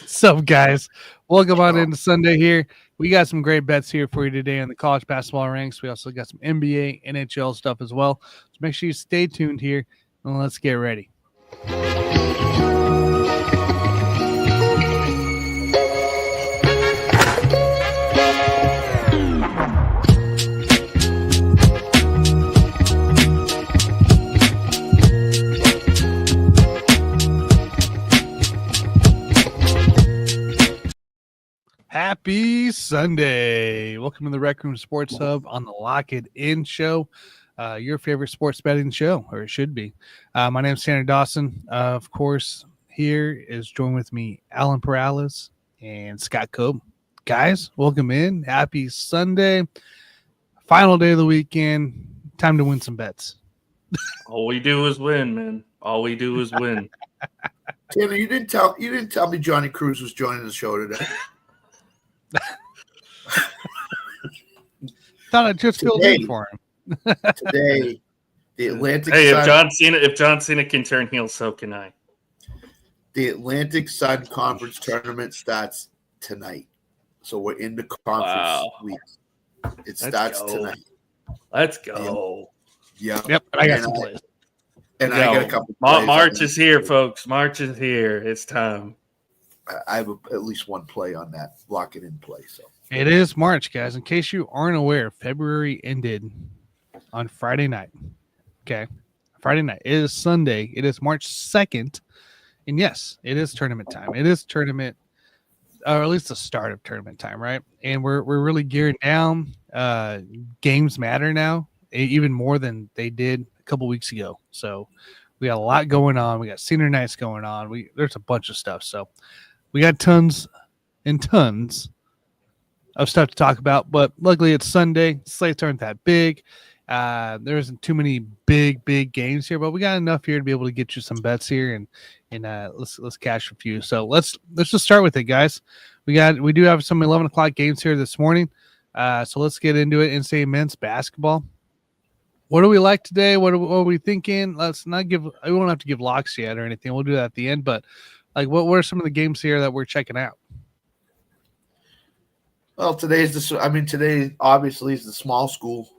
What's up, guys? Welcome on into Sunday here. We got some great bets here for you today on the college basketball ranks. We also got some NBA, NHL stuff as well. So make sure you stay tuned here and let's get ready. Happy Sunday. Welcome to the Rec Room Sports Hub on the Lock It In show, your favorite sports betting show, or it should be. My name is Tanner Dawson. Of course, here is joined with me Alan Perales and Scott Cobe. Guys, welcome in. Happy Sunday. Final day of the weekend. Time to win some bets. All we do is win, man. All we do is win. Tanner, you didn't tell me Johnny Cruz was joining the show today. Thought I just filled in for him. Today, the Atlantic Hey, Sun, if John Cena can turn heel, so can I. The Atlantic Sun Conference tournament starts tonight. So we're in the conference week. It starts tonight. Let's go. Yep. I got some plays. And I got a couple. March is here, folks. March is here. It's time. I have at least one play on that. Lock it in play. So it is March, guys. In case you aren't aware, February ended on Friday night. Okay. Friday night. It is Sunday. It is March 2nd. And yes, it is tournament time. It is tournament, or at least the start of tournament time, right? And we're really gearing down. Games matter now, even more than they did a couple weeks ago. So we got a lot going on. We got senior nights going on. There's a bunch of stuff. So we got tons and tons of stuff to talk about, but luckily it's Sunday. Slates aren't that big. There isn't too many big games here, but we got enough here to be able to get you some bets here and let's cash a few. So let's just start with it, guys. We do have some 11 o'clock games here this morning. So let's get into it. NCAA men's basketball. What do we like today? What are we thinking? Let's not give. I won't have to give locks yet or anything. We'll do that at the end, but. Like, what are some of the games here that we're checking out? Well, today obviously is the small school.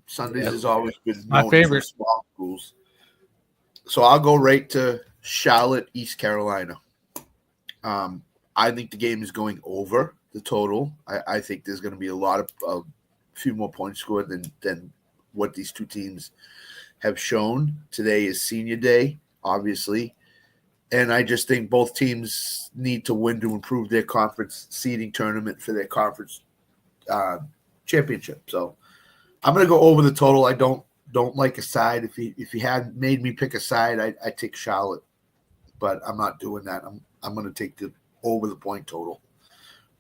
Sundays has always been my favorite small schools. So I'll go right to Charlotte, East Carolina. I think the game is going over the total. I think there's going to be a few more points scored than what these two teams have shown. Today is senior day, obviously. And I just think both teams need to win to improve their conference seeding tournament for their conference championship. So I'm going to go over the total. I don't like a side. If you had made me pick a side, I'd take Charlotte, but I'm not doing that. I'm going to take the over the point total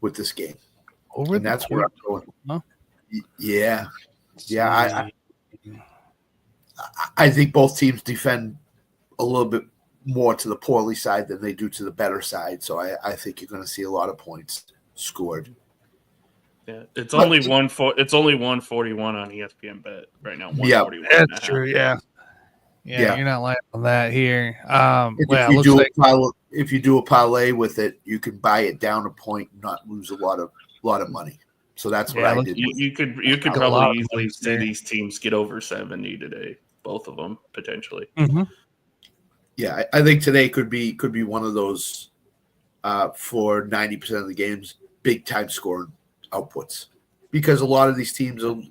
with this game. And that's where I'm going. Huh? Yeah. I think both teams defend a little bit more to the poorly side than they do to the better side. So I think you're going to see a lot of points scored. Yeah, it's only 141 on ESPN Bet right now. Yeah, that's true. Yeah, you're not lying on that here. If you do a parlay with it, you can buy it down a point and not lose a lot of money. So that's what I did. You could probably easily see these teams get over 70 today, both of them potentially. Mm-hmm. Yeah, I think today could be one of those for 90% of the games, big time scoring outputs, because a lot of these teams will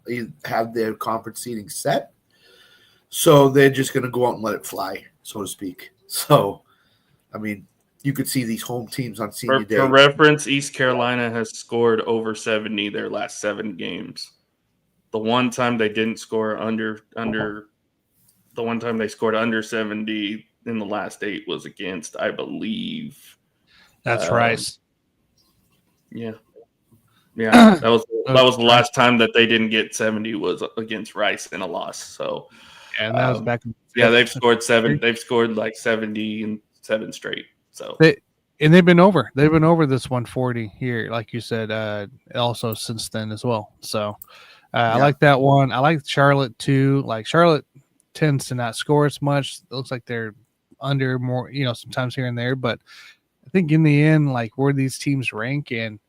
have their conference seeding set, so they're just going to go out and let it fly, so to speak. So, I mean, you could see these home teams on senior day. For reference, East Carolina has scored over 70 their last 7 games. The one time they didn't score under the one time they scored under 70 in the last 8 was against, I believe, that's Rice. Yeah. That was the last time that they didn't get 70 was against Rice in a loss. So, and that was back. They've scored 7. They've scored like 70 and 7 straight. So they've been over. They've been over this 140 here, like you said. Also since then as well. So I like that one. I like Charlotte too. Like Charlotte tends to not score as much. It looks like they're under more, sometimes here and there, but I think in the end, like where these teams rank and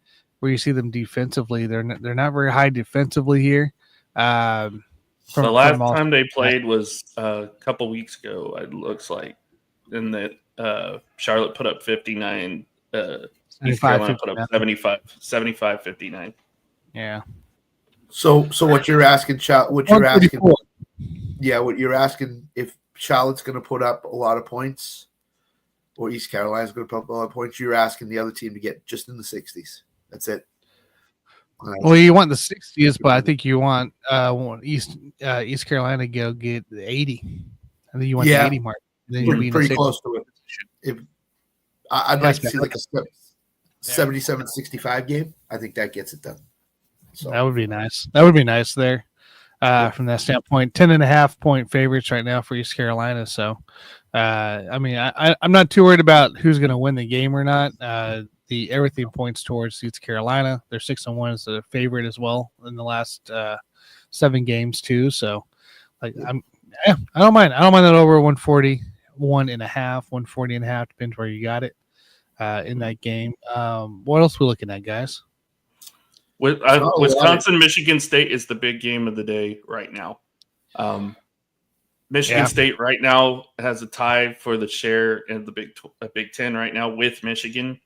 where you see them defensively, they're not very high defensively here. The last time they played was a couple weeks ago, it looks like. And that Charlotte put up 59. East Carolina put up 75, 59. Yeah. So what you're asking, what you're asking if Charlotte's going to put up a lot of points or East Carolina's going to put up a lot of points, you're asking the other team to get just in the 60s. That's it. Well, you want the 60s, but I think you want East Carolina to get 80. I think you want the 80 mark. Then you'll be pretty close to it. I'd like to see like a 77-65 game. I think that gets it done. So that would be nice. That would be nice there from that standpoint. 10.5 point favorites right now for East Carolina. So, I mean, I'm not too worried about who's going to win the game or not. Everything points towards East Carolina. They're 6-1 as a favorite as well in the last 7 games too. So, like, I don't mind. I don't mind that over 141.5, 140.5, depends where you got it in that game. What else are we looking at, guys? Wisconsin, Michigan State is the big game of the day right now. Michigan State right now has a tie for the share in the Big Ten right now with Michigan.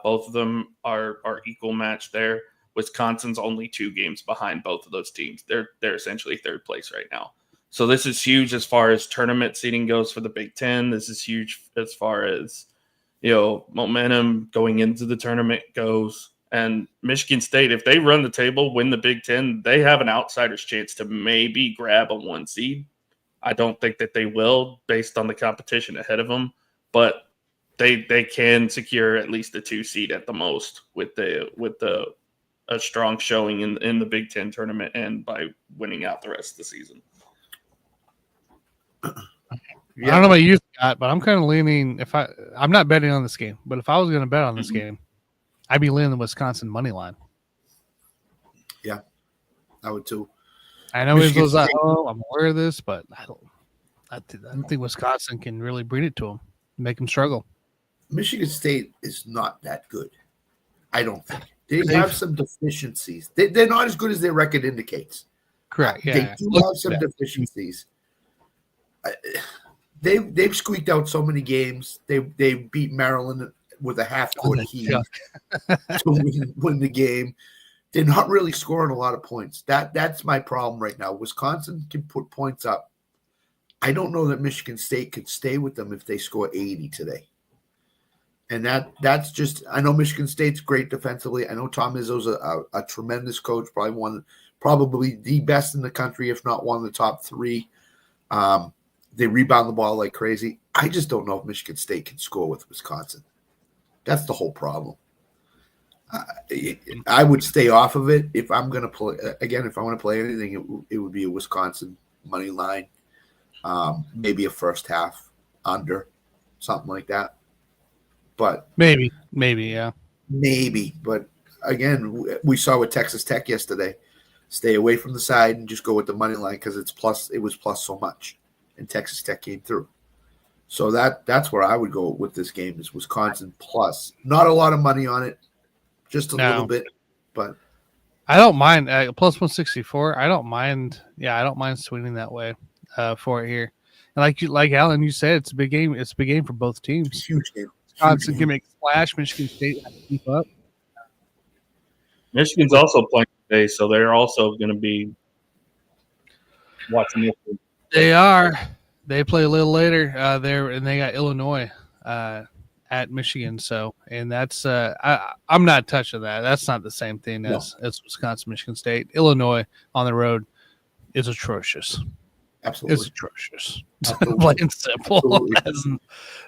Both of them are equal match there. Wisconsin's only 2 games behind both of those teams. They're essentially third place right now. So this is huge as far as tournament seeding goes for the Big Ten. This is huge as far as momentum going into the tournament goes. And Michigan State, if they run the table, win the Big Ten, they have an outsider's chance to maybe grab a 1 seed. I don't think that they will based on the competition ahead of them, but they can secure at least a 2 seed at the most with a strong showing in the Big Ten tournament and by winning out the rest of the season. I don't know about you, Scott, but I'm kind of leaning. I'm not betting on this game, but if I was going to bet on this game, I'd be leaning the Wisconsin money line. Yeah, I would too. I know it goes out. I'm aware of this, but I don't think Wisconsin can really bring it to them, make them struggle. Michigan State is not that good. I don't think they have some deficiencies. They're not as good as their record indicates. Correct. Yeah, they do have some deficiencies. They've squeaked out so many games. They beat Maryland with a half-court heave to win the game. They're not really scoring a lot of points. That's my problem right now. Wisconsin can put points up. I don't know that Michigan State could stay with them if they score 80 today. And that's just – I know Michigan State's great defensively. I know Tom Izzo's a tremendous coach, probably the best in the country, if not one of the top 3. They rebound the ball like crazy. I just don't know if Michigan State can score with Wisconsin. That's the whole problem. I would stay off of it if I'm going to play. Again, if I want to play anything, it would be a Wisconsin money line, maybe a first half under, something like that. But maybe, yeah. Maybe. But again, we saw with Texas Tech yesterday. Stay away from the side and just go with the money line because it was plus so much. And Texas Tech came through. So that's where I would go with this game is Wisconsin plus. Not a lot of money on it, just a little bit, but I don't mind plus 164. I don't mind. Yeah, I don't mind swinging that way for it here. And like Alan, you said, it's a big game. It's a big game for both teams. It's a huge game. Wisconsin can make a splash. Michigan State has to keep up. Michigan's also playing today, so they're also going to be watching this. They are. They play a little later there, and they got Illinois at Michigan. So, and that's I'm not touching that. That's not the same thing as Wisconsin, Michigan State. Illinois on the road is atrocious. Absolutely, it's atrocious. Plain and simple.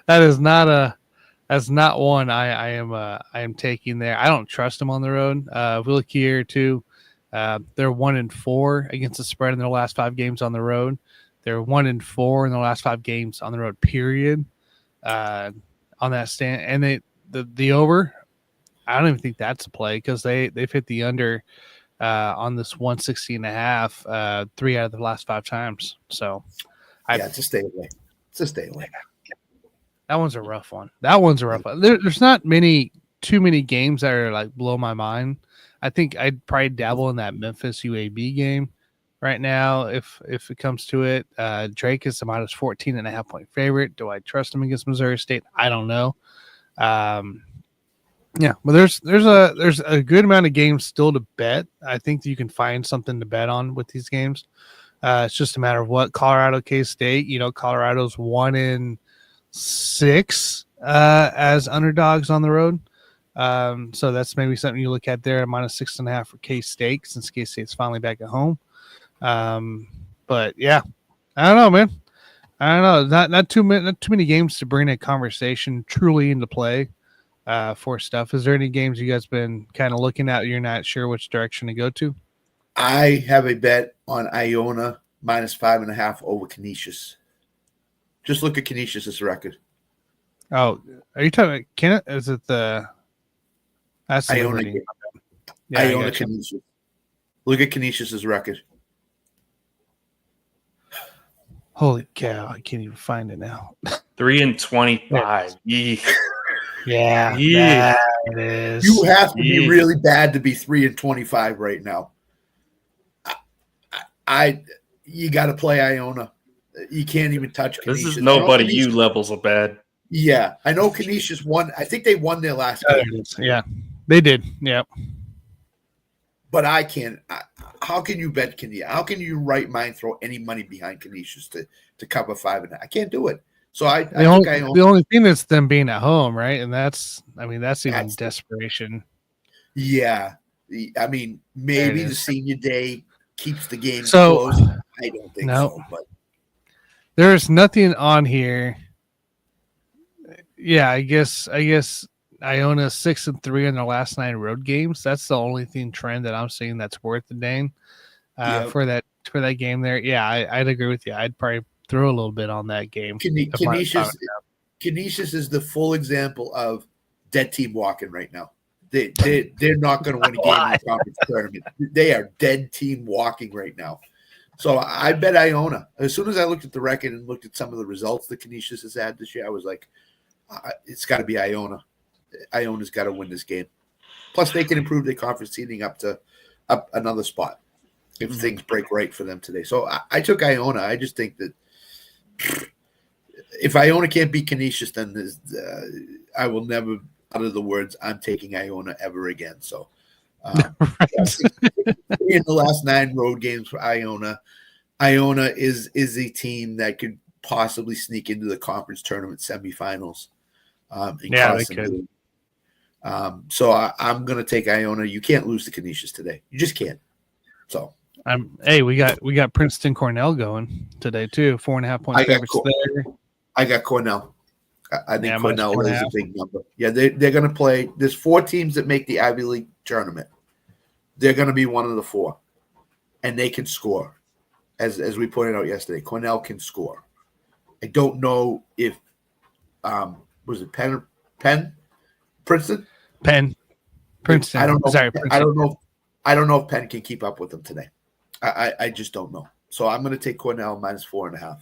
That's not one I am taking there. I don't trust them on the road. If we look here too, they're 1-4 against the spread in their last 5 games on the road. They're 1-4 in the last 5 games on the road. Period. On that stand, and the over. I don't even think that's a play because they've hit the under on this 160.5 3 out of the last 5 times. So, just stay away. Just stay away. That one's a rough one. There's not too many games that are like blow my mind. I think I'd probably dabble in that Memphis UAB game right now if it comes to it. Drake is the minus 14.5 point favorite. Do I trust him against Missouri State? I don't know. Yeah, but there's a good amount of games still to bet. I think that you can find something to bet on with these games. It's just a matter of what Colorado, K-State. Colorado's 1-6 as underdogs on the road. So that's maybe something you look at there. Minus 6.5 for K-State since K-State's finally back at home. But yeah, I don't know, man. I don't know. Not too many games to bring a conversation truly into play. For stuff. Is there any games you guys been kind of looking at? You're not sure which direction to go to? I have a bet on Iona minus 5.5 over Canisius. Just look at Canisius' record. Oh, are you talking about is it the that's Iona? Liberty. Yeah, Iona Canisius. Look at Canisius' record. Holy cow, I can't even find it now. 3-25. Yeah, it is. You have to be really bad to be 3-25 right now. You got to play Iona. You can't even touch Canisius. This is nobody you levels of bad. Yeah, I know Canisius won. I think they won their last game. Yeah, they did. Yeah, but I can't. How can you bet Canisius? How can you right mind throw any money behind Canisius to cover 5.5? I can't do it. So the only thing is them being at home, right? And that's even desperation. Yeah, I mean, maybe the senior day keeps the game close. I don't think so. But there's nothing on here. Yeah, I guess Iona 6-3 in their last 9 road games. That's the only trend that I'm seeing that's worth the dang for that game there. Yeah, I'd agree with you. I'd probably throw a little bit on that game. Canisius is the full example of dead team walking right now. They're not going to win a game in the conference tournament. They are dead team walking right now. So I bet Iona. As soon as I looked at the record and looked at some of the results that Canisius has had this year, I was like, it's got to be Iona. Iona's got to win this game. Plus, they can improve their conference seeding up another spot if things break right for them today. So I took Iona. I just think that if Iona can't beat Canisius, then I will never utter the words "I'm taking Iona" ever again. So, in the last 9 road games for Iona, Iona is a team that could possibly sneak into the conference tournament semifinals. They could. So I'm going to take Iona. You can't lose to Canisius today. You just can't. So. We got Princeton Cornell going today too. 4.5 point favorites there. I got Cornell. I think Cornell is a big number. Yeah, they're going to play. There's 4 teams that make the Ivy League tournament. They're going to be one of the 4, and they can score. As we pointed out yesterday, Cornell can score. I don't know if was it Penn? Princeton? Princeton. I don't know. Sorry, I don't know if Penn can keep up with them today. I just don't know. So I'm going to take Cornell minus 4.5.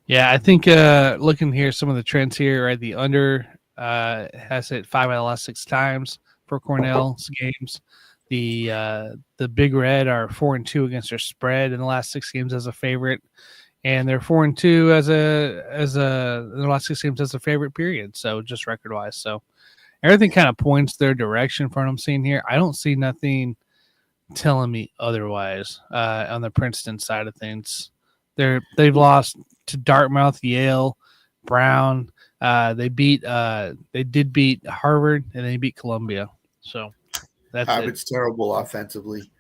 Yeah, I think looking here, some of the trends here, right? The under has hit 5 out of the last 6 times for Cornell's games. The Big Red are 4-2 against their spread in the last 6 games as a favorite, and they're 4-2 in the last 6 games as a favorite period. So just record wise, so everything kind of points their direction from what I'm seeing here. I don't see nothing telling me otherwise on the Princeton side of things. They've lost to Dartmouth, Yale, Brown. They did beat Harvard, and they beat Columbia. So that's Harvard's terrible offensively.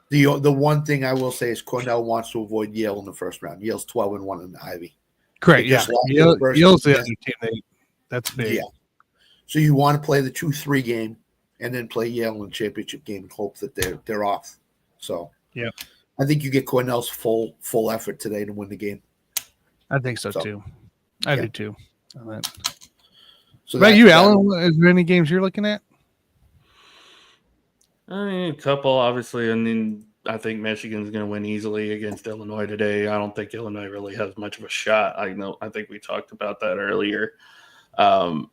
The one thing I will say is Cornell wants to avoid Yale in the first round. Yale's 12-1 in the Ivy. Correct. Yeah, Yale's the other team. That's big. Yeah. So you want to play the 2-3 game and then play Yale in the championship game and hope that they're off. So yeah, I think you get Cornell's full effort today to win the game. I think so too. I do too. So about you, Alan? Is there any games you're looking at? I mean, a couple, obviously. I mean, I think Michigan's going to win easily against Illinois today. I don't think Illinois really has much of a shot. I think we talked about that earlier. I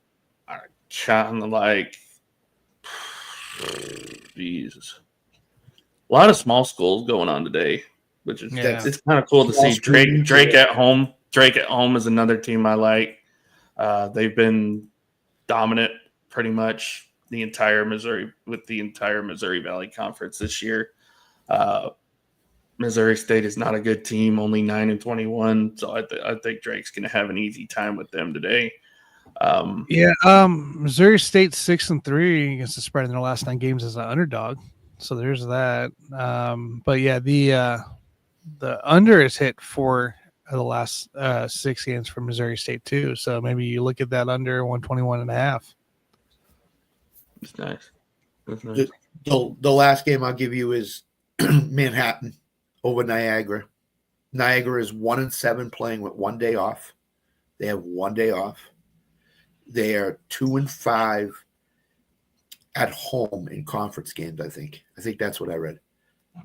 kind of like, Jesus, a lot of small schools going on today, which is it's kind of cool to see. Drake at home. Drake at home is another team I like. They've been dominant pretty much the entire Missouri Valley Conference this year. Missouri State is not a good team, only 9-21. So I think Drake's going to have an easy time with them today. Missouri State 6-3 against the spread in their last 9 games as an underdog. So there's that. But yeah, the under is hit for the last 6 games for Missouri State too. So maybe you look at that under 121.5. It's nice. That's nice. The last game I'll give you is Manhattan over Niagara. Niagara is 1-7 playing with 1 day off. They have 1 day off. They are 2-5 at home in conference games, I think. I think that's what I read.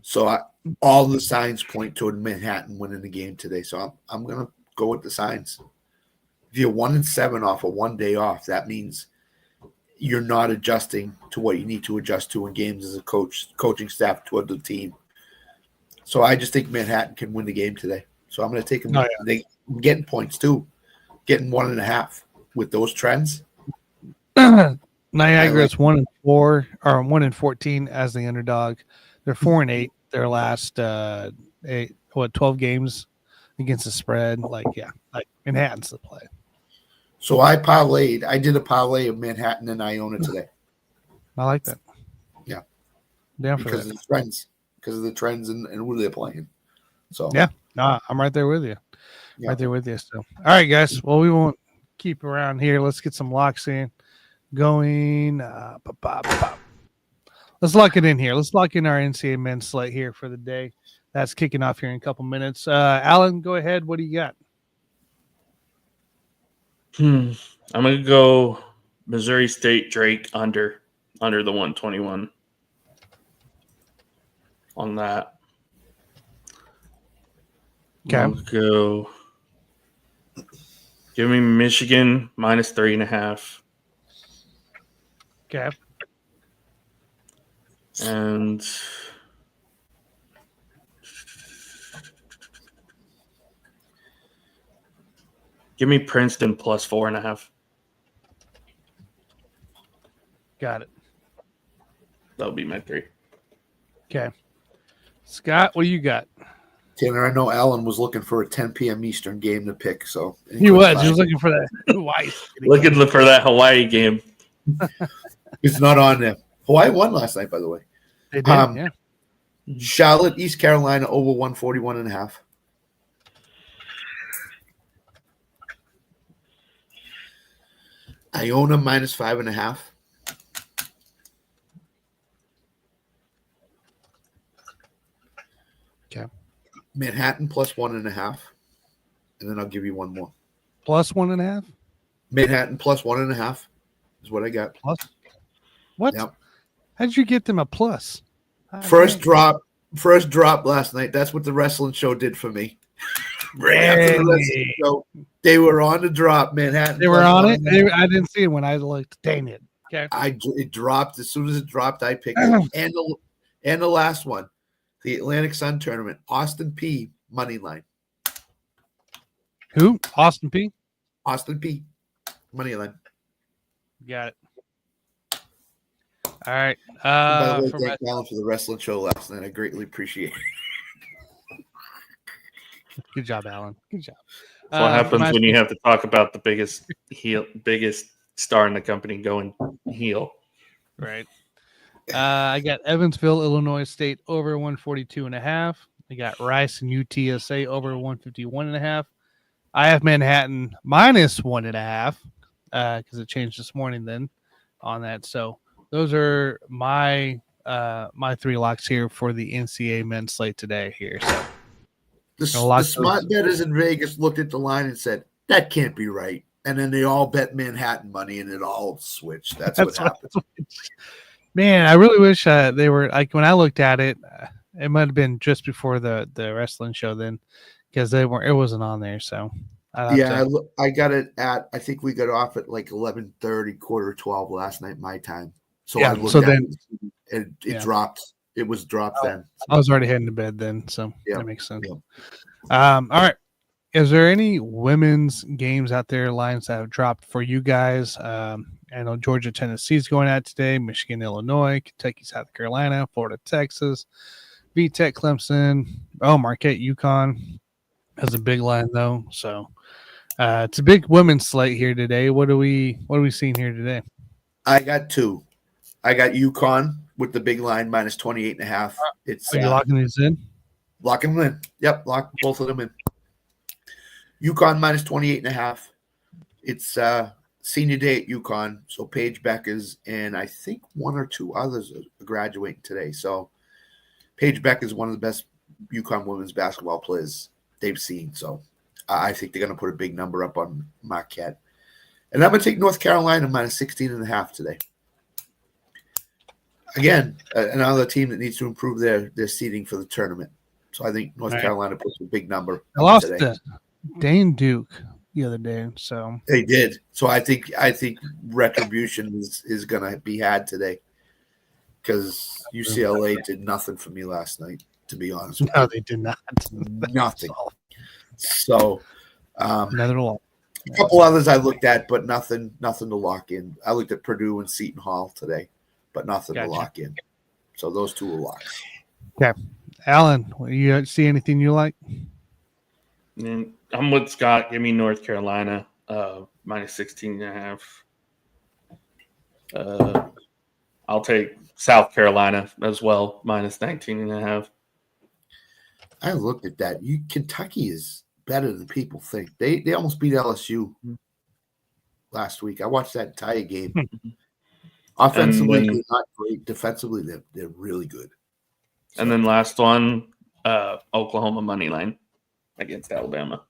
So all the signs point toward Manhattan winning the game today. So I'm going to go with the signs. If you're 1-7 off of 1 day off, that means you're not adjusting to what you need to adjust to in games as a coaching staff toward the team. So I just think Manhattan can win the game today. So I'm going to take them. They're getting points too, getting 1.5 with those trends. Niagara is 1-4 or 1-14 as the underdog. They're 4-8 their last 12 games against the spread. Like Manhattan's the play. So I did a parlay of Manhattan and Iona today. I like that. Yeah. Down for because that. of the trends. Because of the trends and who they're playing. So yeah. No, I'm right there with you. Yeah. Right there with you. So all right, guys. Well, we won't keep around here. Let's get some locks in. Going let's lock it in here. Let's lock in our NCAA men's slate here for the day. That's kicking off here in a couple minutes. Alan, go ahead. What do you got? I'm going to go Missouri State Drake under the 121 on that. Okay. I'll go. Give me Michigan minus 3.5. Okay. And give me Princeton plus 4.5. Got it. That'll be my 3. Okay. Scott, what do you got? Tanner, I know Alan was looking for a 10 p.m. Eastern game to pick. So he was looking for that Hawaii. Looking for that Hawaii game. It's not on there. Hawaii won last night, by the way. They did, yeah. Charlotte, East Carolina over 141.5. Iona minus 5.5. Okay. Manhattan plus 1.5. And then I'll give you one more. Plus 1.5? Manhattan plus 1.5 is what I got. Plus? What? Yep. How'd you get them a plus? First drop last night. That's what the wrestling show did for me. Right after the wrestling show, they were on the drop, Manhattan. They were on it? I didn't see it when I looked. Dang it. Okay. It dropped. As soon as it dropped, I picked it. And the last one, the Atlantic Sun Tournament, Austin P. money line. Who? Austin P? Austin P. money line. Got it. All right. By the way, thank Alan for the wrestling show last night. I greatly appreciate it. Good job, Alan. Good job. That's what happens when you have to talk about the biggest star in the company going heel. Right. I got Evansville, Illinois State over 142.5. I got Rice and UTSA over 151.5. I have Manhattan minus 1.5 because it changed this morning then on that. So those are my 3 locks here for the NCAA men's slate today here. So the smart bettors in Vegas looked at the line and said, that can't be right. And then they all bet Manhattan money and it all switched. That's what happened. Man, I really wish they were like when I looked at it, it might have been just before the wrestling show then because it wasn't on there. So I got it at. I think we got off at like 11:30, 11:45 last night my time. So I looked at it. It dropped. It was dropped then. I was already heading to bed then, so that makes sense. Yeah. All right. Is there any women's games out there, lines that have dropped for you guys? I know Georgia, Tennessee's going out today, Michigan, Illinois, Kentucky, South Carolina, Florida, Texas, VTech, Clemson. Oh, Marquette, UConn has a big line though. So it's a big women's slate here today. What are we seeing here today? I got two. I got UConn with the big line minus 28.5. It's are you locking these in? Locking them in. Yep, lock both of them in. UConn minus 28.5. It's senior day at UConn, so Paige Beckers and I think one or two others are graduating today. So Paige Beckers is one of the best UConn women's basketball players they've seen. So I think they're going to put a big number up on Marquette. And I'm going to take North Carolina minus 16.5 today. Again, another team that needs to improve their seeding for the tournament. So I think North Carolina puts a big number. I lost to Dane Duke the other day, so they did. So I think retribution is going to be had today because UCLA did nothing for me last night. To be honest, no, they did not. Nothing. So another loss. A couple others I looked at, but nothing to lock in. I looked at Purdue and Seton Hall today, but nothing to lock in. So those two are locks. Okay. Alan, you see anything you like? I'm with Scott. Give me North Carolina minus 16.5. I'll take South Carolina as well, minus 19.5. I looked at that. Kentucky is better than people think. They almost beat LSU last week. I watched that entire game. Offensively, they're not great. Defensively, they're really good. So. And then last one, Oklahoma money line against Alabama.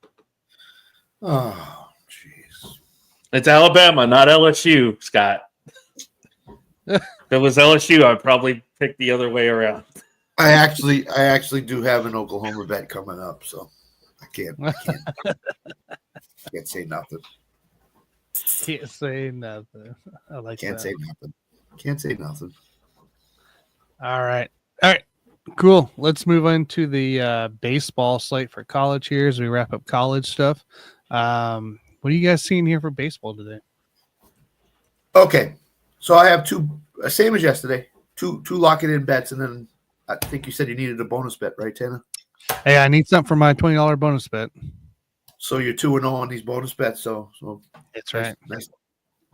Oh, jeez. It's Alabama, not LSU, Scott. If it was LSU, I'd probably pick the other way around. I actually do have an Oklahoma bet coming up, so I can't say nothing. Can't say nothing. I like Can't that. say nothing. Can't say nothing. All right. Cool. Let's move on to the baseball slate for college here as we wrap up college stuff. What are you guys seeing here for baseball today? Okay. So I have two, same as yesterday, two lock it in bets, and then I think you said you needed a bonus bet, right, Tanner? Hey, I need something for my $20 bonus bet. So you're 2-0 on these bonus bets. So that's right.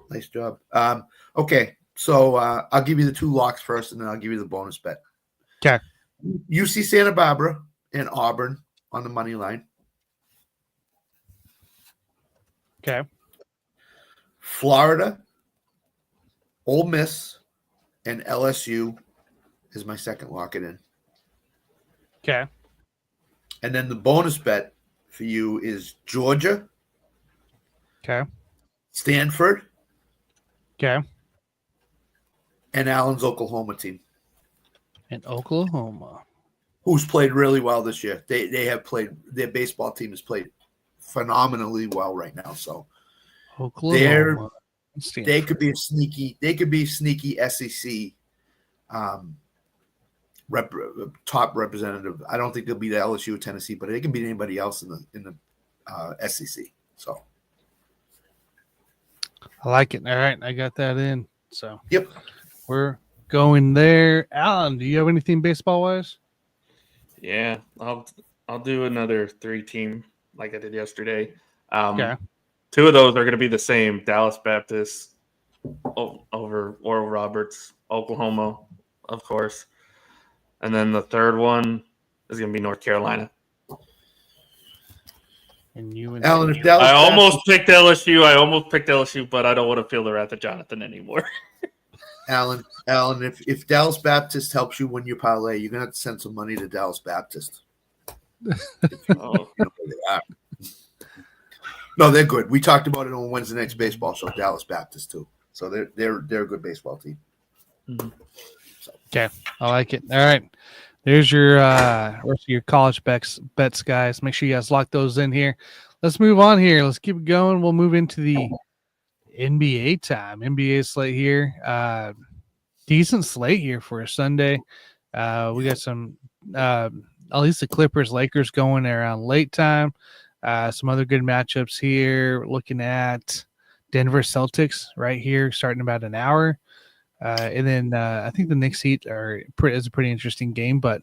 Nice job. Okay. So I'll give you the two locks first, and then I'll give you the bonus bet. Okay. UC Santa Barbara and Auburn on the money line. Okay. Florida, Ole Miss, and LSU is my second lock it in. Okay. And then the bonus bet for you is Georgia. Okay. Stanford. Okay. And Allen's Oklahoma team. And Oklahoma. Who's played really well this year. They have played, their baseball team has played phenomenally well right now. So Oklahoma. They could be sneaky SEC top representative. I don't think they'll beat LSU or Tennessee, but they can beat anybody else in the SEC. So I like it. All right, I got that in. So yep, we're going there. Alan, do you have anything baseball wise? Yeah, I'll do another 3-team like I did yesterday. Okay. Two of those are going to be the same: Dallas Baptist over Oral Roberts, Oklahoma, of course, and then the third one is going to be North Carolina. And you and Alan, if Dallas I almost picked LSU, but I don't want to feel the wrath of Jonathan anymore. Alan, if Dallas Baptist helps you win your parlay, you're gonna have to send some money to Dallas Baptist. No, they're good. We talked about it on Wednesday night's baseball show. Dallas Baptist too, so they're a good baseball team. Mm-hmm. Okay, I like it. All right, there's your rest of your college bets, guys. Make sure you guys lock those in here. let's move on here. Let's keep it going. We'll move into the NBA time. NBA slate here. Decent slate here for a Sunday. We got some, at least the Clippers, Lakers going around late time. Some other good matchups here. Looking at Denver Celtics right here, starting about an hour. And then I think the Knicks Heat is a pretty interesting game. But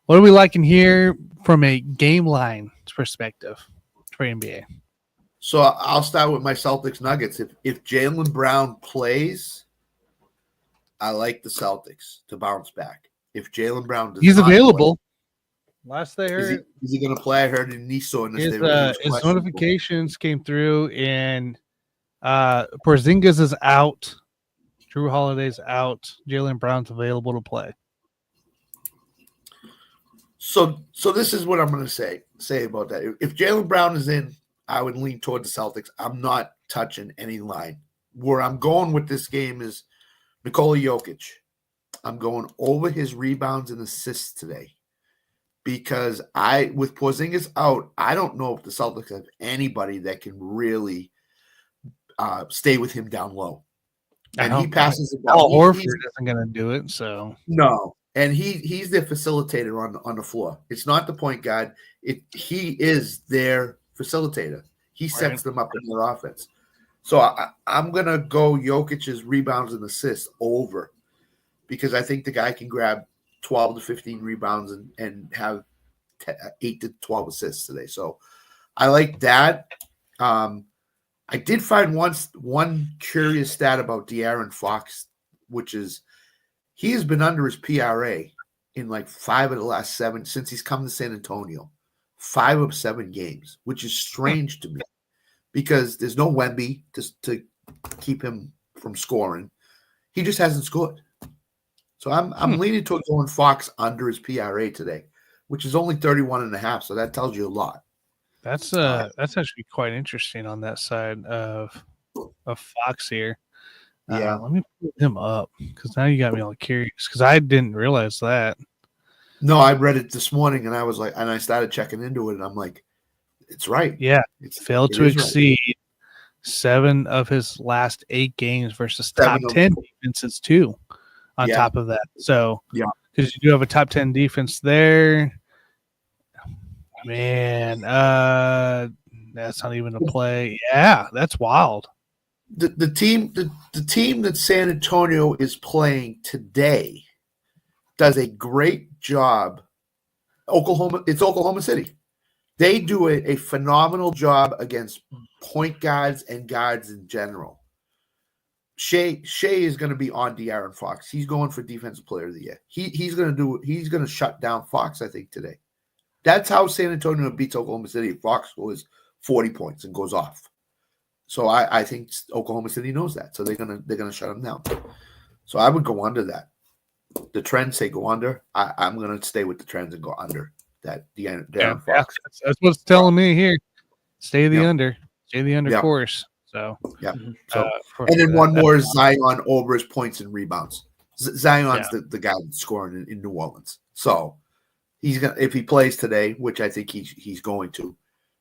what are we liking here from a game line perspective for NBA? So I'll start with my Celtics Nuggets. If Jaylen Brown plays, I like the Celtics to bounce back. If Jaylen Brown does he's not available. Last they heard, is he going to play? I heard in knee soreness. His notifications came through, and Porzingis is out. Drew Holiday's out. Jaylen Brown's available to play. So this is what I'm going to say about that. If Jaylen Brown is in, I would lean toward the Celtics. I'm not touching any line. Where I'm going with this game is Nikola Jokic. I'm going over his rebounds and assists today because with Porzingis out, I don't know if the Celtics have anybody that can really stay with him down low. And he passes the ball. Horford isn't going to do it, so no. And he's their facilitator on the floor. It's not the point guard. He is their facilitator. He sets them up in their offense. So I'm going to go Jokic's rebounds and assists over because I think the guy can grab 12 to 15 rebounds and have 8 to 12 assists today. So I like that. I did find one curious stat about De'Aaron Fox, which is he has been under his PRA in like 5 of the last 7 since he's come to San Antonio. 5 of 7 games, which is strange to me because there's no Wemby to keep him from scoring. He just hasn't scored. So I'm leaning towards going Fox under his PRA today, which is only 31.5. So that tells you a lot. That's actually quite interesting on that side of Fox here. Yeah, let me pull him up because now you got me all curious because I didn't realize that. No, I read it this morning and I was like, and I started checking into it and I'm like, it's right. Yeah, failed to exceed 7 of his last 8 games versus top 10 defenses too. On top of that, so yeah, because you do have a top 10 defense there. Man, that's not even a play. Yeah, that's wild. The team that San Antonio is playing today does a great job. It's Oklahoma City. They do a phenomenal job against point guards and guards in general. Shea is going to be on De'Aaron Fox. He's going for Defensive Player of the Year. He's going to shut down Fox, I think, today. That's how San Antonio beats Oklahoma City. Fox scores 40 points and goes off. So I think Oklahoma City knows that. So they're gonna shut him down. So I would go under that. The trends say go under. I'm gonna stay with the trends and go under that. De'Aaron Fox. That's what's telling me here. Stay the under. Stay the under course. So yeah. So and then one more is Zion over his points and rebounds. Zion's the guy that's scoring in New Orleans. So he's gonna, if he plays today, which I think he's going to,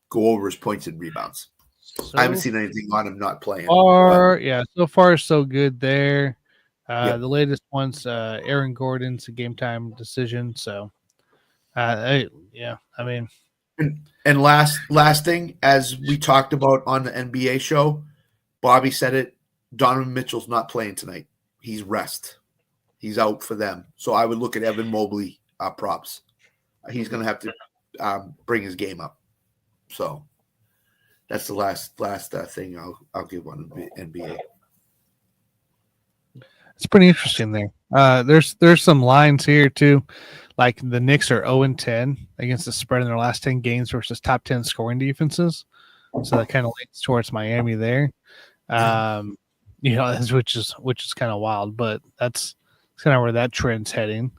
go over his points and rebounds. So I haven't seen anything on him not playing. So far so good there. The latest one's Aaron Gordon's a game time decision. So I mean. And last thing, as we talked about on the NBA show, Bobby said it, Donovan Mitchell's not playing tonight. He's rest. He's out for them. So I would look at Evan Mobley props. He's going to have to bring his game up. So that's the last thing I'll give on the NBA. It's pretty interesting there. There's some lines here too. Like the Knicks are 0-10 against the spread in their last 10 games versus top 10 scoring defenses. So that kind of leans towards Miami there. Which is kind of wild, but that's kind of where that trend's heading.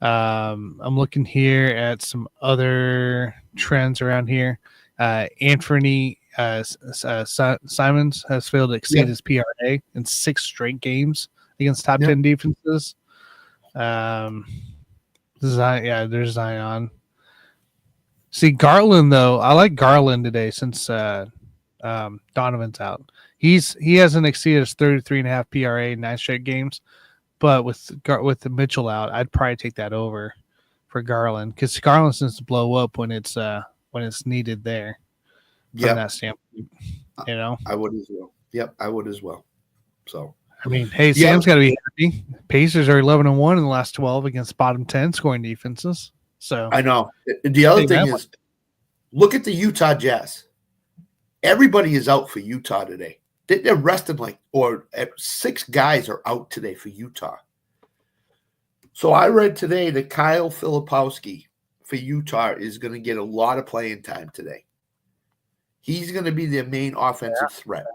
I'm looking here at some other trends around here. Anthony Simons has failed to exceed his PRA in 6 straight games against top 10 defenses. There's Zion. See, Garland, though, I like Garland today since Donovan's out. He hasn't exceeded his 33.5 PRA in 9 straight games, but with the Mitchell out, I'd probably take that over for Garland because Garland seems to blow up when it's needed there. From that standpoint, I would as well. Yep, I would as well. So, I mean, hey, Sam's got to be happy. Pacers are 11-1 in the last 12 against bottom 10 scoring defenses. So I know. The other thing is, look at the Utah Jazz. Everybody is out for Utah today. They're resting 6 guys are out today for Utah. So I read today that Kyle Filipowski for Utah is going to get a lot of playing time today. He's going to be their main offensive threat.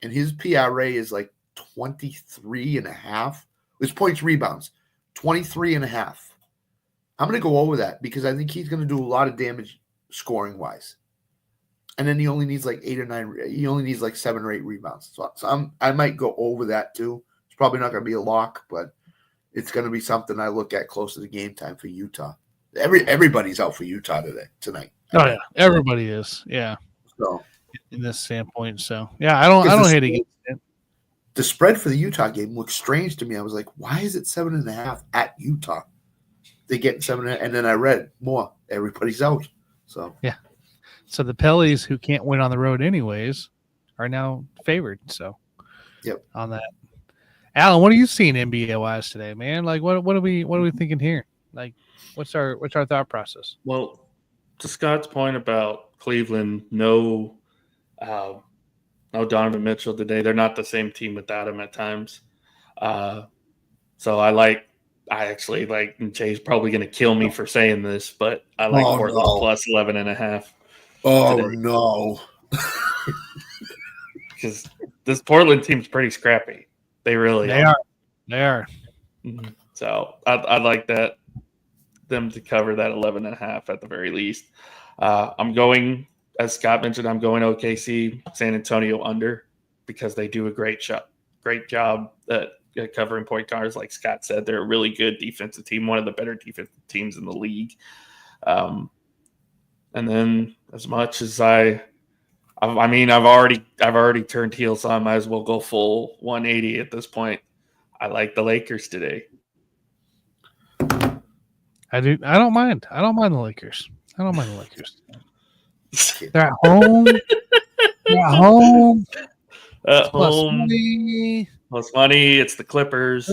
And his PRA is 23.5. His points rebounds, 23.5. I'm going to go over that because I think he's going to do a lot of damage scoring wise. And then he only needs 8 or 9. He only needs 7 or 8 rebounds. So I might go over that too. It's probably not going to be a lock, but it's going to be something I look at close to the game time for Utah. Everybody's out for Utah tonight. Oh yeah, everybody is. Yeah. So in this standpoint, so yeah, I don't hate against it. The spread for the Utah game looks strange to me. I was like, why is it 7.5 at Utah? They get 7.5, and then I read more. Everybody's out. So yeah. So the Pellies, who can't win on the road anyways, are now favored. So yep. On that, Alan, what are you seeing NBA wise today, man? What are we thinking here? What's our thought process? Well, to Scott's point about Cleveland, no Donovan Mitchell today. They're not the same team without him at times. So I actually like, and Jay's probably going to kill me for saying this, but I like Portland plus 11.5. Oh, today. No. Because this Portland team's pretty scrappy. They really are. They are. Mm-hmm. So I like them to cover that 11.5 at the very least. I'm going, as Scott mentioned, I'm going OKC, San Antonio under because they do a great job at covering point guards. Like Scott said, they're a really good defensive team, one of the better defensive teams in the league. And then as much as I've already turned heel, so I might as well go full 180 at this point. I like the Lakers today. I do. I don't mind. I don't mind the Lakers. They're at home. They're at home. At Plus home. money. Plus money. It's the Clippers.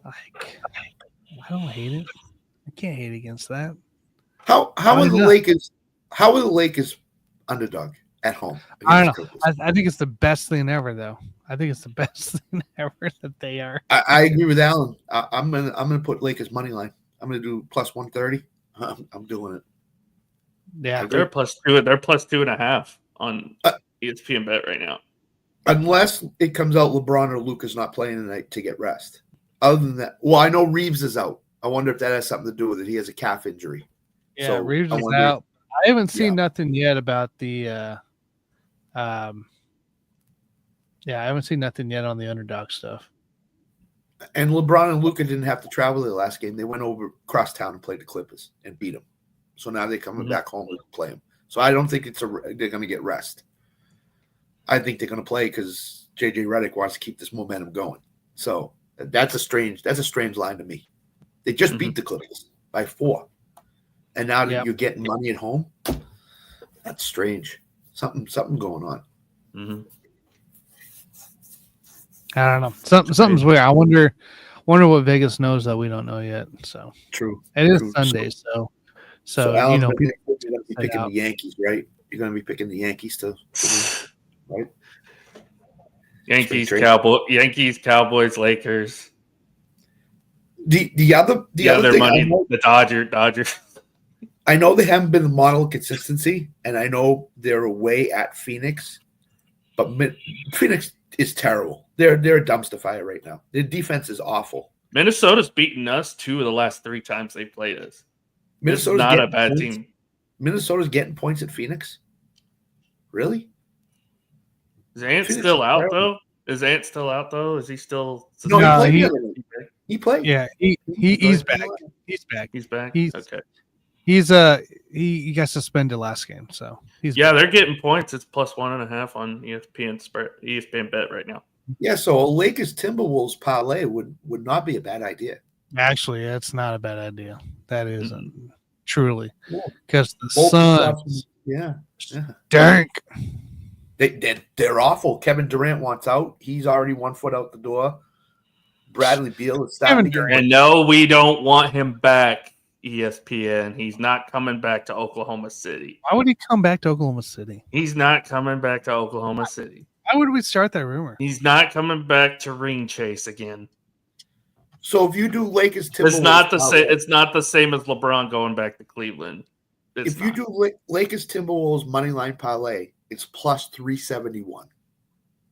I don't hate it. I can't hate against that. How are the Lakers? How are the Lakers underdog at home? I don't know. I think it's the best thing ever, though. I think it's the best thing ever that they are. I agree with Alan. I'm gonna put Lakers money line. I'm gonna do plus 130. I'm doing it. Yeah, they're plus 2. They're plus 2.5 on ESPN Bet right now. Unless it comes out LeBron or Luka's not playing tonight to get rest. Other than that, well, I know Reeves is out. I wonder if that has something to do with it. He has a calf injury. Yeah, so Reeves is out. I haven't seen nothing yet about the I haven't seen nothing yet on the underdog stuff. And LeBron and Luka didn't have to travel the last game. They went over across town and played the Clippers and beat them. So now they're coming back home to play them. So I don't think they're going to get rest. I think they're going to play because JJ Redick wants to keep this momentum going. So that's a strange line to me. They just beat the Clippers by 4. And now that you're getting money at home, that's strange. Something going on. Mm-hmm. I don't know. Something's weird. I wonder what Vegas knows that we don't know yet. So true. It is Sunday, so Alan, people you're going to be picking the Yankees, right? You're going to be picking the Yankees too, right? Yankees, Cowboys, Lakers. The other thing, money, the Dodgers. I know they haven't been a model of consistency, and I know they're away at Phoenix, but Phoenix is terrible. They're a dumpster fire right now. Their defense is awful. Minnesota's beaten us 2 of the last 3 times they played us. Minnesota's not a bad team. Minnesota's getting points at Phoenix? Really? Is Ant still out, though? Is he still? No, he played. Yeah, he's back. He's back. He's back. He's okay. He got suspended last game, so he's Yeah, back. they're getting points. It's plus 1.5 on ESPN bet right now. Yeah, so a Lakers Timberwolves parlay would not be a bad idea. Actually, that's not a bad idea. That isn't truly because the Both Suns, yeah. dank. They're awful. Kevin Durant wants out. He's already 1 foot out the door. Bradley Beal is starting to get. And no, we don't want him back. ESPN. He's not coming back to Oklahoma City. Why would he come back to Oklahoma City? He's not coming back to Oklahoma City. Why would we start that rumor? He's not coming back to ring chase again. So if you do Lakers Timberwolves, it's not the same as LeBron going back to Cleveland. If you do Lakers Timberwolves money line parlay, it's plus 371.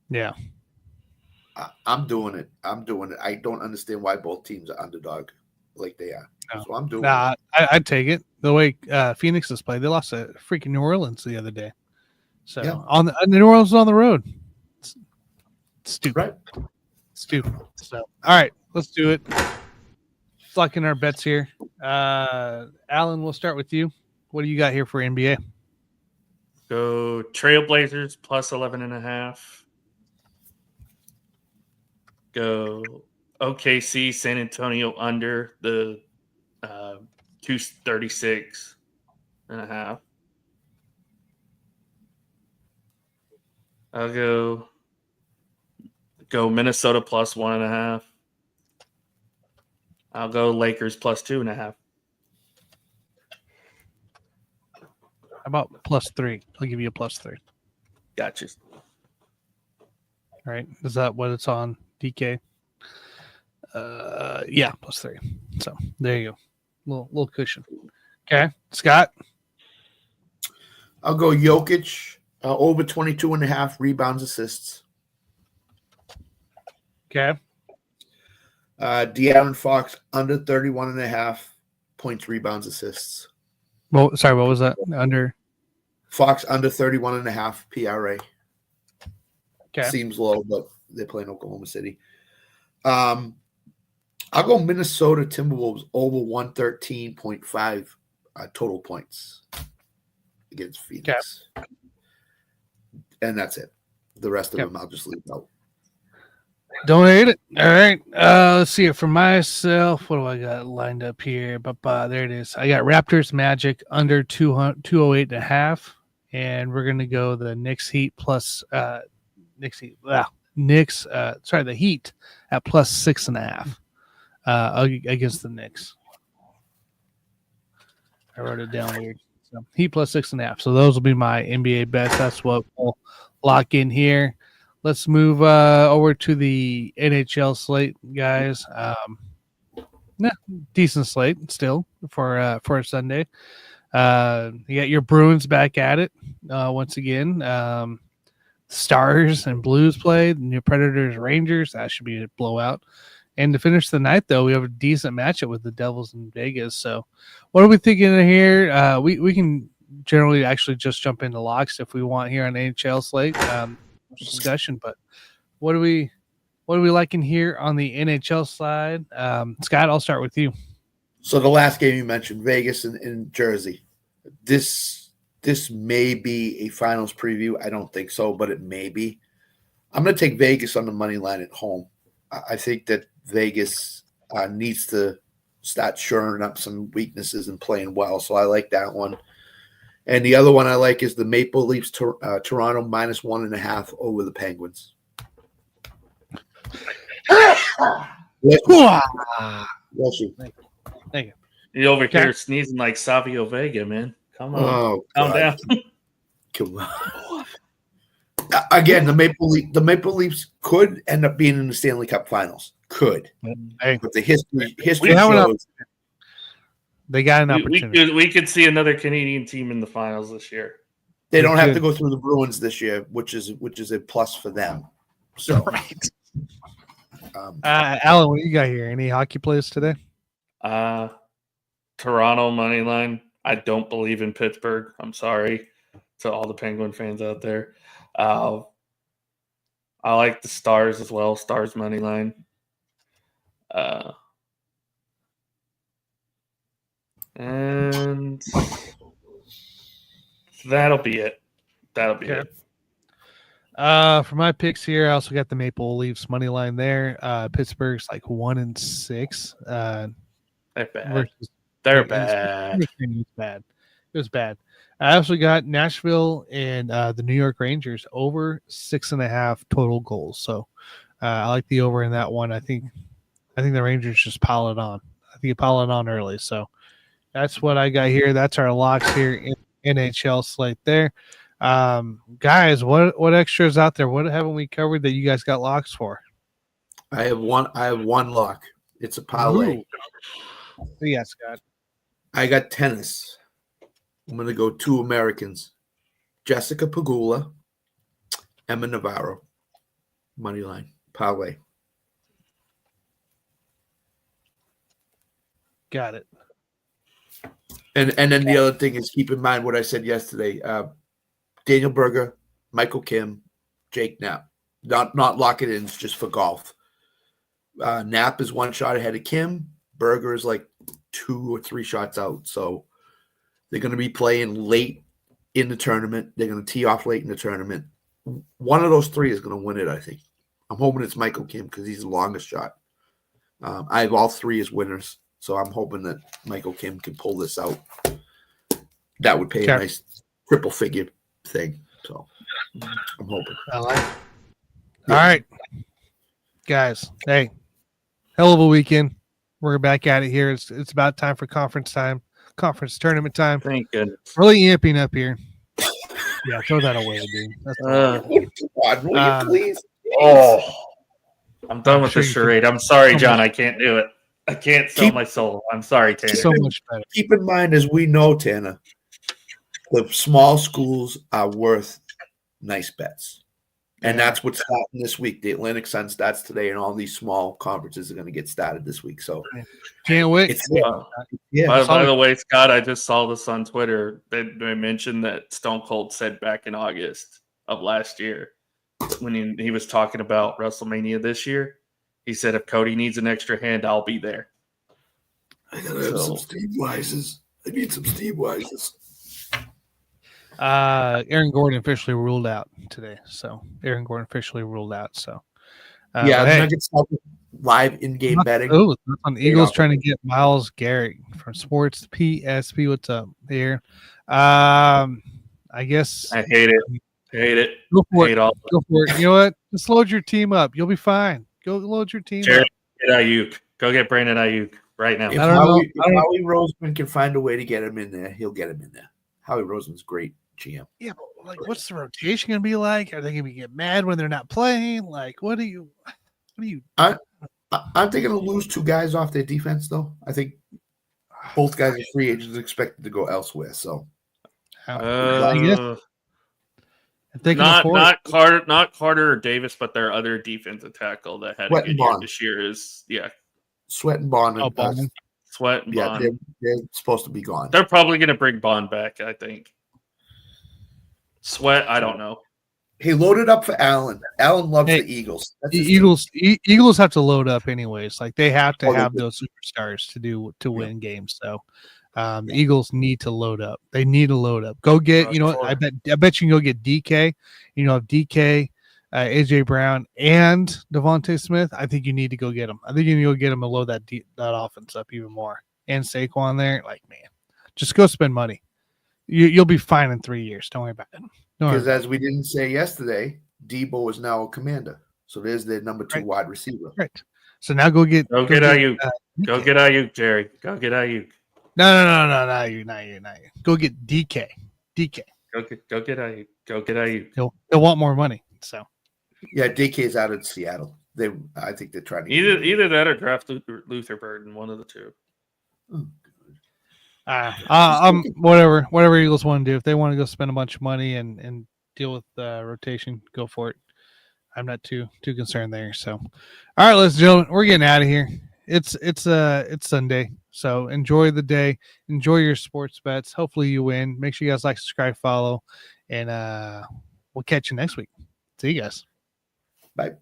Yeah, I'm doing it. I don't understand why both teams are underdog like they are. No. So I'm doing it. I'd take it. The way Phoenix has played, they lost to freaking New Orleans the other day. So on the New Orleans on the road. It's stupid. Right. Stupid. So all right, let's do it. Let's lock in our bets here. Alan, we'll start with you. What do you got here for NBA? Go Trailblazers plus 11.5. Go OKC San Antonio under the 236.5. I'll go Minnesota plus 1.5. I'll go Lakers plus 2.5. How about plus 3? I'll give you a plus 3. Gotcha. All right. Is that what it's on, DK? Yeah, plus 3. So there you go. Little cushion. Okay. Scott? I'll go Jokic over 22.5 rebounds, assists. Okay. De'Aaron Fox under 31.5 points, rebounds, assists. Well, sorry, what was that? Under Fox under 31.5 PRA. Okay. Seems low, but they're playing Oklahoma City. I'll go Minnesota Timberwolves over 113.5 total points against Phoenix. Okay. And that's it. The rest of them I'll just leave out. Don't hate it. All right. Let's see it for myself. What do I got lined up here? There it is. I got Raptors Magic under 208.5. And we're going to go the Knicks Heat plus the Heat at plus 6.5 against the Knicks. I wrote it down weird. So Heat plus 6.5. So those will be my NBA bets. That's what we'll lock in here. Let's move over to the NHL slate, guys. Decent slate still for a Sunday. You got your Bruins back at it once again. Stars and Blues played. New Predators Rangers. That should be a blowout. And to finish the night, though, we have a decent matchup with the Devils in Vegas. So, what are we thinking here? We can generally actually just jump into locks if we want here on the NHL slate discussion. But what are we liking here on the NHL side? Scott, I'll start with you. So the last game you mentioned, Vegas and Jersey. This may be a finals preview. I don't think so, but it may be. I'm going to take Vegas on the money line at home. I think that Vegas needs to start shoring up some weaknesses and playing well. So I like that one. And the other one I like is the Maple Leafs Toronto minus 1.5 over the Penguins. Thank you. You're over here sneezing like Savio Vega, man. Come on. Calm down. Come on. Again, the Maple Leafs could end up being in the Stanley Cup Finals. Could. But the history shows they got an opportunity. We could see another Canadian team in the finals this year. They don't have to go through the Bruins this year, which is a plus for them. So right. Alan, what do you got here? Any hockey plays today? Toronto money line. I don't believe in Pittsburgh. I'm sorry to all the Penguin fans out there. I like the Stars as well. Stars money line. And that'll be it. Okay. For my picks here, I also got the Maple Leafs money line there. Pittsburgh's like 1-6. They're bad. Versus They're it bad. was bad. It was bad. I also got Nashville and the New York Rangers over 6.5 total goals. So I like the over in that one. I think the Rangers just pile it on. I think you pile it on early. So that's what I got here. That's our locks here in NHL slate there. Guys, what extras out there? What haven't we covered that you guys got locks for? I have one lock. It's a parlay. Yeah, Scott. I got tennis. I'm going to go 2 Americans. Jessica Pegula, Emma Navarro. Money line. Parlay. Got it. And then the other thing is keep in mind what I said yesterday. Daniel Berger, Michael Kim, Jake Knapp. Not lock it in, it's just for golf. Knapp is 1 shot ahead of Kim. Berger is like 2 or 3 shots out. So they're going to be playing late in the tournament. They're going to tee off late in the tournament. One of those 3 is going to win it, I think. I'm hoping it's Michael Kim because he's the longest shot. I have all 3 as winners. So I'm hoping that Michael Kim can pull this out. That would pay a nice triple figure thing. So I'm hoping. I like it. All right, guys. Hey, hell of a weekend. We're back at it here. It's about time for conference tournament time. Thank goodness. Really amping up here. Yeah, throw that away, dude. That's Please. Oh, I'm done with sure the charade. I'm sorry, John. I can't do it. I can't sell Keep- my soul. I'm sorry, Tanner. so much better. Keep in mind, as we know, Tanner, the small schools are worth nice bets. And that's what's starting this week. The Atlantic Sun starts today, and all these small conferences are going to get started this week. So Can't wait. By the way, Scott, I just saw this on Twitter. They mentioned that Stone Cold said back in August of last year when he was talking about WrestleMania this year, he said, if Cody needs an extra hand, I'll be there. I got to have some Steve Wises. I need some Steve Wises. Aaron Gordon officially ruled out today. So the Nuggets live in-game betting. Oh, on the Eagles trying to get Myles Garrett from Sports PSP. What's up here? I guess I hate it. Go for it. Go for it. You know what? Just load your team up. You'll be fine. Go load your team up. Get Ayuk. Go get Brandon Ayuk right now. If Howie Roseman can find a way to get him in there, he'll get him in there. Howie Roseman's great GM. Yeah, but like, what's the rotation going to be like? Are they going to get mad when they're not playing? Like, what do you? Aren't they going to lose 2 guys off their defense, though? I think both guys are free agents expected to go elsewhere. So, I guess. Not Carter or Davis, but their other defensive tackle that had a good year this year is Sweat and Bond. Sweat and Bond. They're supposed to be gone. They're probably going to bring Bond back, I think. Sweat, I don't know. He loaded up for Allen. Allen loves the Eagles. Eagles have to load up anyways. Like they have to have those superstars to win games. So the Eagles need to load up. They need to load up. Go get, I bet you can go get DK. Have DK, AJ Brown, and Devontae Smith. I think you need to go get them. I think you need to go get them and load that offense up even more. And Saquon there, like, man, just go spend money. You'll be fine in 3 years. Don't worry about it. Because as we didn't say yesterday, Debo is now a commander. So there's their number 2 wide receiver. Right. So now go get Ayuk. Go get Ayuk, Jerry. Go get Ayuk. No, not you. Go get DK. Go get Ayuk. Go get Ayuk. He'll want more money. So yeah, DK's out of Seattle. I think they're trying to either that or draft Luther Burden, one of the 2. Whatever Eagles want to do. If they want to go spend a bunch of money and deal with rotation, go for it. I'm not too concerned there. So, all right, ladies and gentlemen, we're getting out of here. It's Sunday, so enjoy the day. Enjoy your sports bets. Hopefully you win. Make sure you guys like, subscribe, follow, and we'll catch you next week. See you guys. Bye.